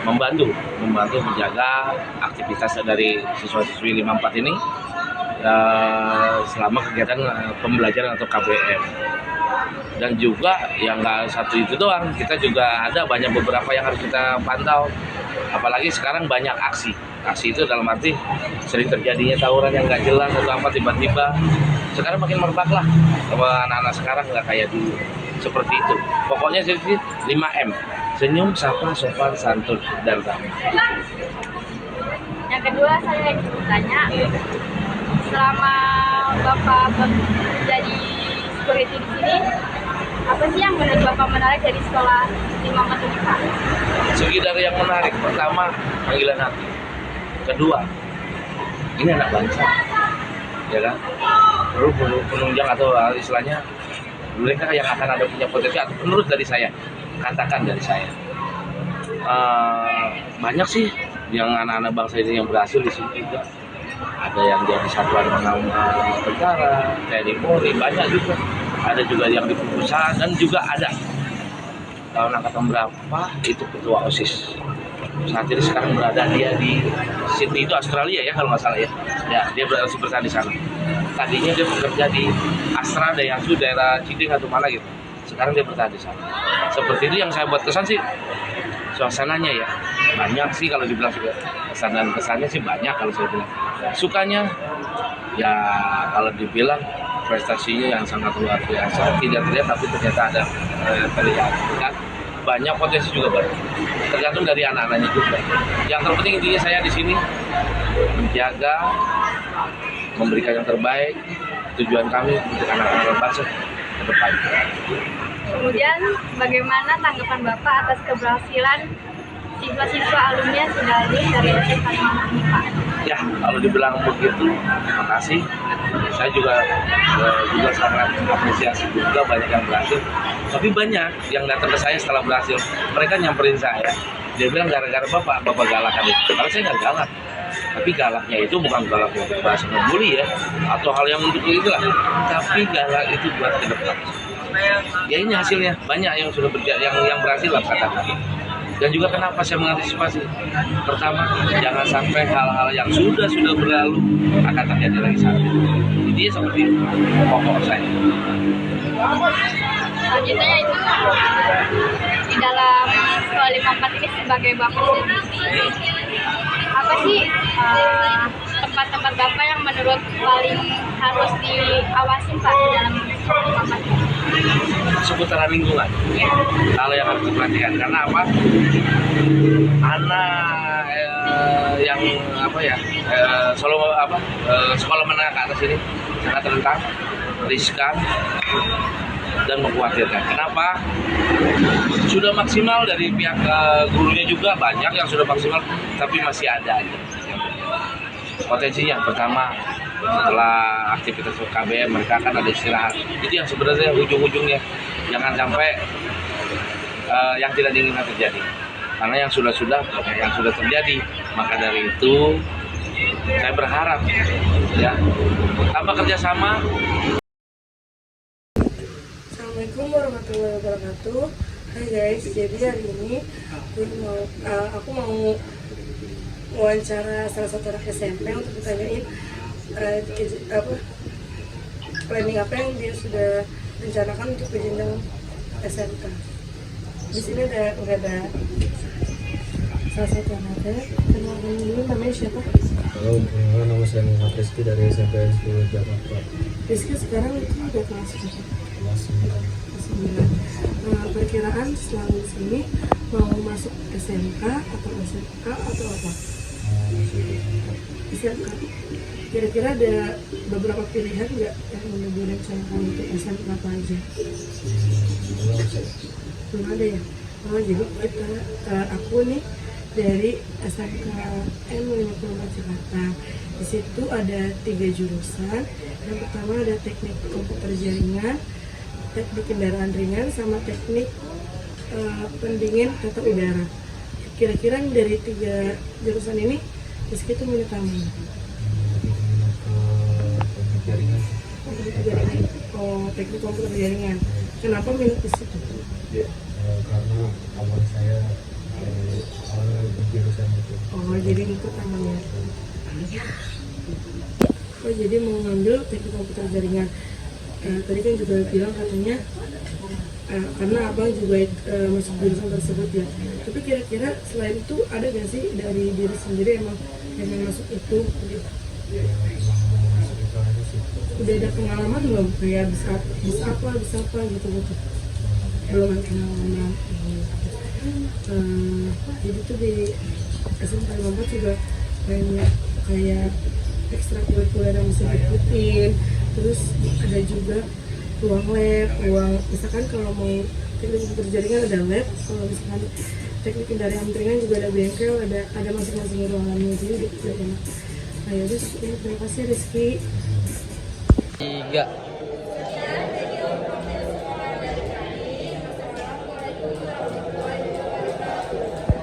membantu menjaga aktivitas dari siswa-siswi 54 ini selama kegiatan pembelajaran atau KBM. Dan juga yang nggak satu itu doang, kita juga ada banyak beberapa yang harus kita pantau. Apalagi sekarang banyak aksi. Aksi itu dalam arti sering terjadinya tawuran yang nggak jelas atau apa tiba-tiba. Sekarang makin merebak lah. Kalau anak-anak sekarang nggak kayak dulu. Seperti itu. Pokoknya jadi 5M. Senyum, sapa, sopan, santun, dan ramah. Yang kedua saya ingin bertanya, selama Bapak jadi security di sini, apa sih yang menurut Bapak menarik dari sekolah Imam ini, Pak? Segi dari yang menarik, pertama panggilan hati. Kedua, ini anak bangsa, ya kan? Lalu penunjang atau istilahnya mereka yang akan ada punya potensi. Atau menurut dari saya, katakan dari saya, banyak sih yang anak-anak bangsa ini yang berhasil di sini juga. Ada yang jadi satuan tentara, TNI Polri, banyak juga. Ada juga yang di perusahaan dan juga ada tahun angkatan berapa itu ketua OSIS. Saat ini sekarang berada dia di Sydney, itu Australia ya kalau nggak salah ya. Ya, dia berada di sana. Tadinya dia bekerja di Astra Dayasu daerah Cideng atau mana gitu. Sekarang dia berada di sana. Seperti itu yang saya buat kesan sih. Suasananya ya banyak sih kalau dibilang juga kesan dan kesannya sih banyak kalau saya bilang. Sukanya ya kalau dibilang prestasinya yang sangat luar biasa, tidak terlihat tapi ternyata ada terlihat kan. Banyak potensi juga banyak, tergantung dari anak-anaknya juga. Yang terpenting intinya saya di sini menjaga, memberikan yang terbaik, tujuan kami untuk anak-anak bangsa ke depan. Kemudian bagaimana tanggapan Bapak atas keberhasilan siswa-siswa alumni yang sudah lulus dari SMK ini, Pak? Ya, kalau dibilang begitu, terima kasih. Saya juga sangat apresiasi juga banyak yang berhasil. Tapi banyak yang datang ke saya setelah berhasil, mereka nyamperin saya. Dia bilang gara-gara bapak galak kan itu. Kalau saya nggak galak, tapi galaknya itu bukan galak untuk bahasa membuli ya, atau hal yang untuk itu lah. Tapi galak itu buat ke depan. Ya ini hasilnya banyak yang sudah yang berhasil lah katakan. Dan juga kenapa saya mengantisipasi? Pertama, jangan sampai hal-hal yang sudah berlalu akan terjadi lagi saat ini. Jadi seperti pokok saya. Selanjutnya itu di dalam sekolah 54 ini sebagai Bapak sendiri, apa sih tempat-tempat Bapak yang menurut paling harus diawasin Pak di dalam sekolah 54 ini? Seputaran lingkungan. Kalau yang harus diperhatikan karena apa? Anak yang sekolah menengah ke atas ini sangat rentan, riskan dan mengkhawatirkan. Kenapa? Sudah maksimal dari pihak gurunya juga banyak yang sudah maksimal, tapi masih ada aja. Potensinya pertama setelah aktivitas KBM mereka akan ada istirahat. Itu yang sebenarnya ujung-ujungnya jangan sampai yang tidak diinginkan terjadi. Karena yang sudah terjadi. Maka dari itu saya berharap ya tanpa kerjasama. Assalamualaikum warahmatullahi wabarakatuh. Hai guys, jadi hari ini aku mau wawancara salah satu anak SMP untuk ditanyain planning apa yang dia sudah rencanakan untuk berjenjang SMK. Di sini ada salah satu anaknya. Kenalkan dulu, namanya siapa? Halo, nama saya Muhammad Rizky dari SMP 10 Jakarta. Rizky sekarang itu udah kelas berapa? Kelas 9. Perkiraan setelah di sini mau masuk SMK atau SMK atau apa? SMK. Kira-kira ada beberapa pilihan nggak yang menurut rencanakan untuk SMK apa aja? Belum ada ya? Jadi aku nih dari SMKN 54 Jakarta. Di situ ada 3 jurusan. Yang pertama ada teknik komputer jaringan, teknik kendaraan ringan, sama teknik pendingin tata udara. Kira-kira dari 3 jurusan ini Rizky itu minat apa? Teknik komputer jaringan. Kenapa minat di situ? Karena awal saya di jurusan itu. Jadi ikut amalnya. Jadi mau ngambil teknik komputer jaringan. tadi kan juga bilang katanya karena abang juga masuk jurusan tersebut ya. Tapi kira-kira selain itu ada gak sih dari diri sendiri emang masuk itu? Udah ada pengalaman belum kayak bisa apa gitu? Belum ada pengalaman. Jadi tuh di SMK 54 juga kayak ekstrakurikuler yang bisa diikutin. Terus ada juga ruang lab, misalkan kalau mau teknik berjaringan ada lab, kalau misalkan teknik kendaraan ringan juga ada bengkel, ada masing-masing ruangannya, jadi gitu. Nah yaudah, terima kasih Rizky. 3